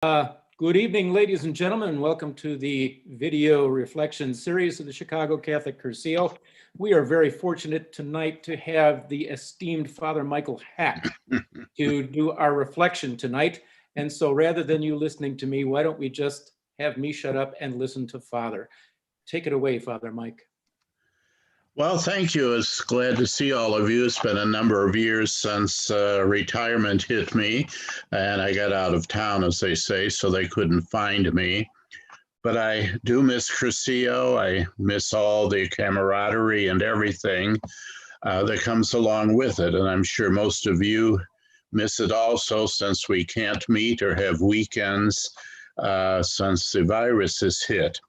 Good evening, ladies and gentlemen. Welcome to the video reflection series of the Chicago Catholic Cursillo. We are very fortunate tonight to have the esteemed Father Michael Hack to do our reflection tonight. And so rather than you listening to me, why don't we just have me shut up and listen to Father. Take it away, Father Mike. Well, thank you. It's glad to see all of you. It's been a number of years since retirement hit me, and I got out of town, as they say, so they couldn't find me. But I do miss Cursillo. I miss all the camaraderie and everything that comes along with it. And I'm sure most of you miss it also, since we can't meet or have weekends since the virus has hit.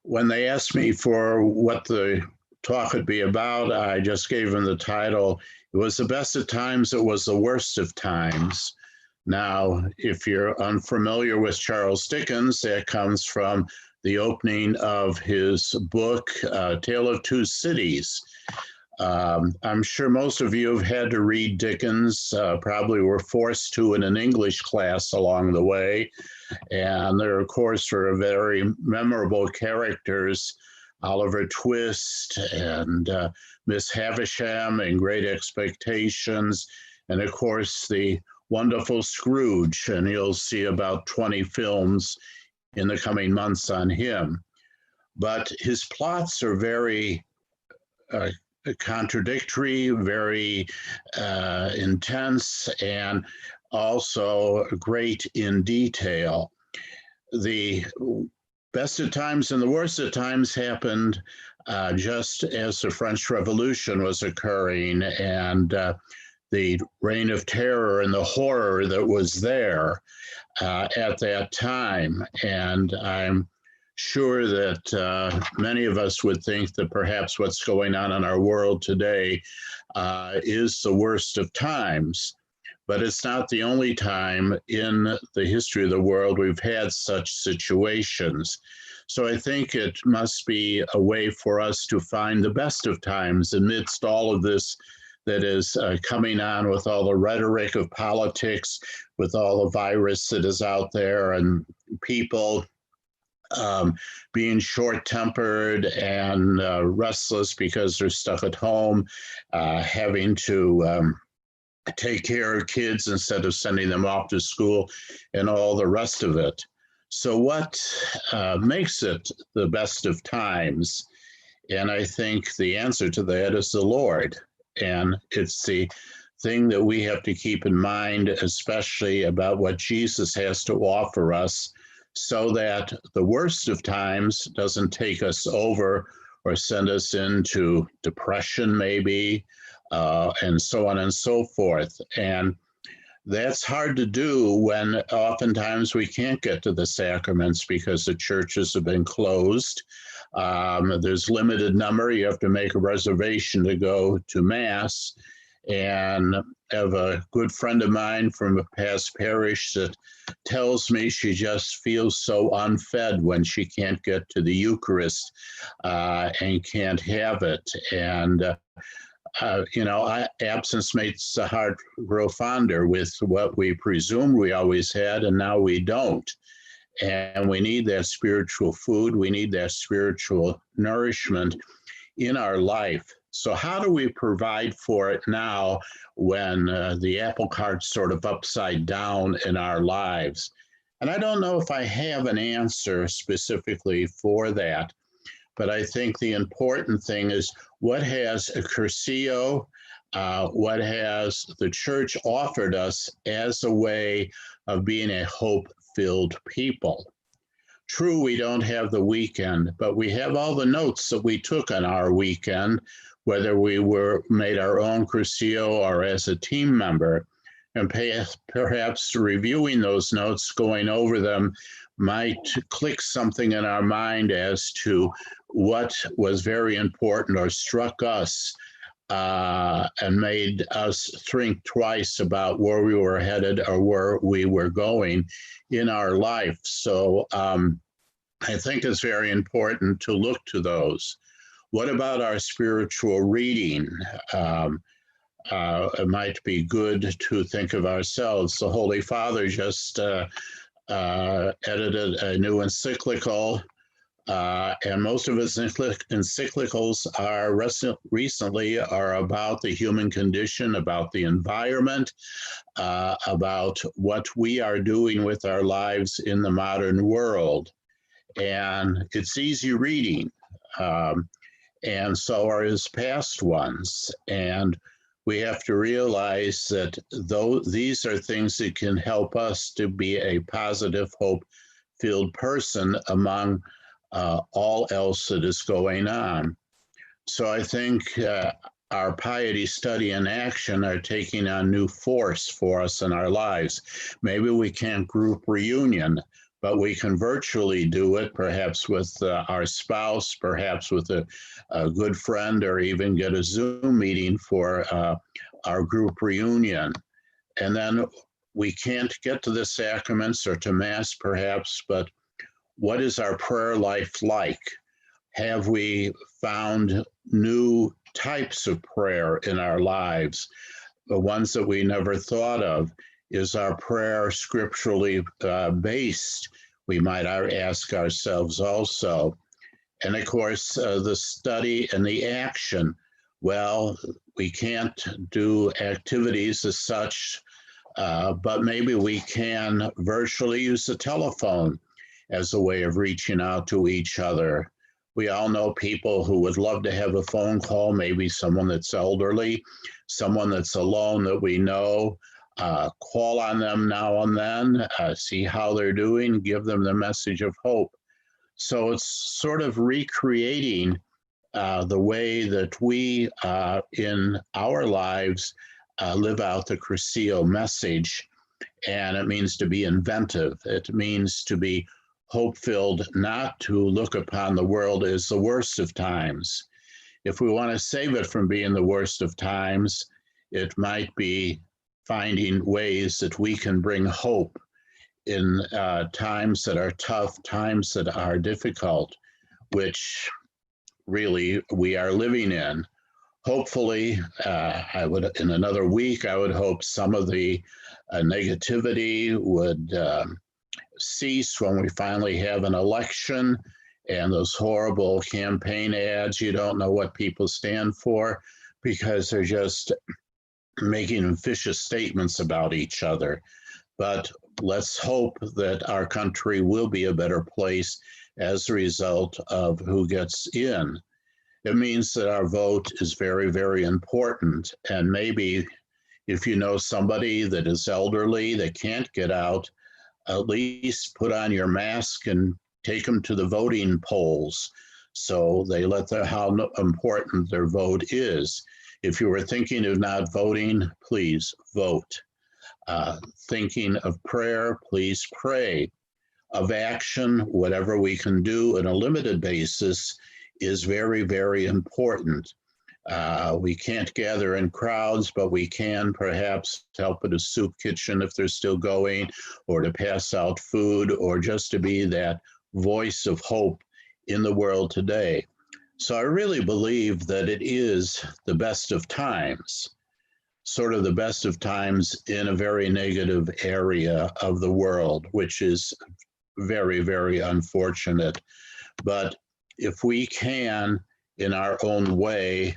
When they asked me for what the talk would be about, I just gave them the title. It was the best of times, it was the worst of times. Now, if you're unfamiliar with Charles Dickens, that comes from the opening of his book, Tale of Two Cities. I'm sure most of you have had to read Dickens, probably were forced to in an English class along the way. And there, of course, are very memorable characters, Oliver Twist and Miss Havisham in Great Expectations, and of course, the wonderful Scrooge. And you'll see about 20 films in the coming months on him. But his plots are very contradictory, very intense, and also great in detail. The best of times and the worst of times happened just as the French Revolution was occurring, and the reign of terror and the horror that was there at that time. And I'm sure that many of us would think that perhaps what's going on in our world today is the worst of times. But it's not the only time in the history of the world we've had such situations. So I think it must be a way for us to find the best of times amidst all of this that is coming on, with all the rhetoric of politics, with all the virus that is out there, and people being short-tempered and restless because they're stuck at home, having to take care of kids instead of sending them off to school, and all the rest of it. So what makes it the best of times? And I think the answer to that is the Lord. And it's the thing that we have to keep in mind, especially about what Jesus has to offer us, so that the worst of times doesn't take us over or send us into depression, maybe, and so on and so forth. And that's hard to do when oftentimes we can't get to the sacraments because the churches have been closed. There's limited number. You have to make a reservation to go to Mass. And I have a good friend of mine from a past parish that tells me she just feels so unfed when she can't get to the Eucharist and can't have it. And absence makes the heart grow fonder, with what we presumed we always had, and now we don't. And we need that spiritual food. We need that spiritual nourishment in our life. So how do we provide for it now when the apple cart's sort of upside down in our lives? And I don't know if I have an answer specifically for that. But I think the important thing is, what has a Cursillo, what has the church offered us as a way of being a hope-filled people? True, we don't have the weekend, but we have all the notes that we took on our weekend, whether we made our own Cursillo or as a team member. And perhaps reviewing those notes, going over them, might click something in our mind as to what was very important or struck us and made us think twice about where we were headed or where we were going in our life. So I think it's very important to look to those. What about our spiritual reading? it might be good to think of ourselves. The Holy Father just edited a new encyclical, and most of his encyclicals are recently are about the human condition, about the environment, about what we are doing with our lives in the modern world. And it's easy reading, and so are his past ones. And we have to realize that though these are things that can help us to be a positive, hope-filled person among all else that is going on. So I think our piety, study, and action are taking on new force for us in our lives. Maybe we can't group reunion, but we can virtually do it, perhaps with our spouse, perhaps with a good friend, or even get a Zoom meeting for our group reunion. And then we can't get to the sacraments or to Mass, perhaps, but what is our prayer life like? Have we found new types of prayer in our lives, the ones that we never thought of? Is our prayer scripturally based? We might ask ourselves also. And of course, the study and the action. Well, we can't do activities as such, but maybe we can virtually use the telephone as a way of reaching out to each other. We all know people who would love to have a phone call, maybe someone that's elderly, someone that's alone that we know. Call on them now and then, see how they're doing, give them the message of hope. So it's sort of recreating the way that we in our lives live out the Cursillo message. And it means to be inventive. It means to be hope-filled, not to look upon the world as the worst of times. If we want to save it from being the worst of times, it might be finding ways that we can bring hope in times that are tough, times that are difficult, which really we are living in. Hopefully, in another week, I would hope some of the negativity would cease when we finally have an election, and those horrible campaign ads, you don't know what people stand for because they're just making vicious statements about each other. But let's hope that our country will be a better place as a result of who gets in. It means that our vote is very, very important. And maybe if you know somebody that is elderly, that can't get out, at least put on your mask and take them to the voting polls so they let them how important their vote is. If you were thinking of not voting, please vote. Thinking of prayer, please pray. Of action, whatever we can do on a limited basis is very, very important. We can't gather in crowds, but we can perhaps help at a soup kitchen if they're still going, or to pass out food, or just to be that voice of hope in the world today. So I really believe that it is the best of times, sort of the best of times in a very negative area of the world, which is very, very unfortunate. But if we can, in our own way,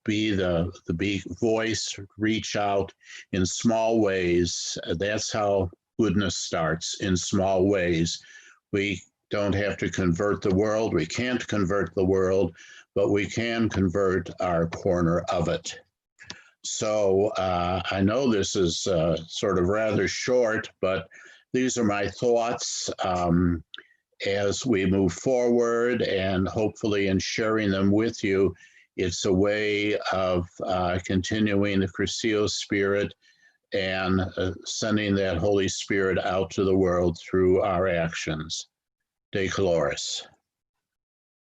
be the big voice, reach out in small ways. That's how goodness starts, in small ways. We don't have to convert the world. We can't convert the world, but we can convert our corner of it. So I know this is sort of rather short, but these are my thoughts as we move forward, and hopefully in sharing them with you, it's a way of continuing the Cursillo spirit and sending that Holy Spirit out to the world through our actions. De Coloris.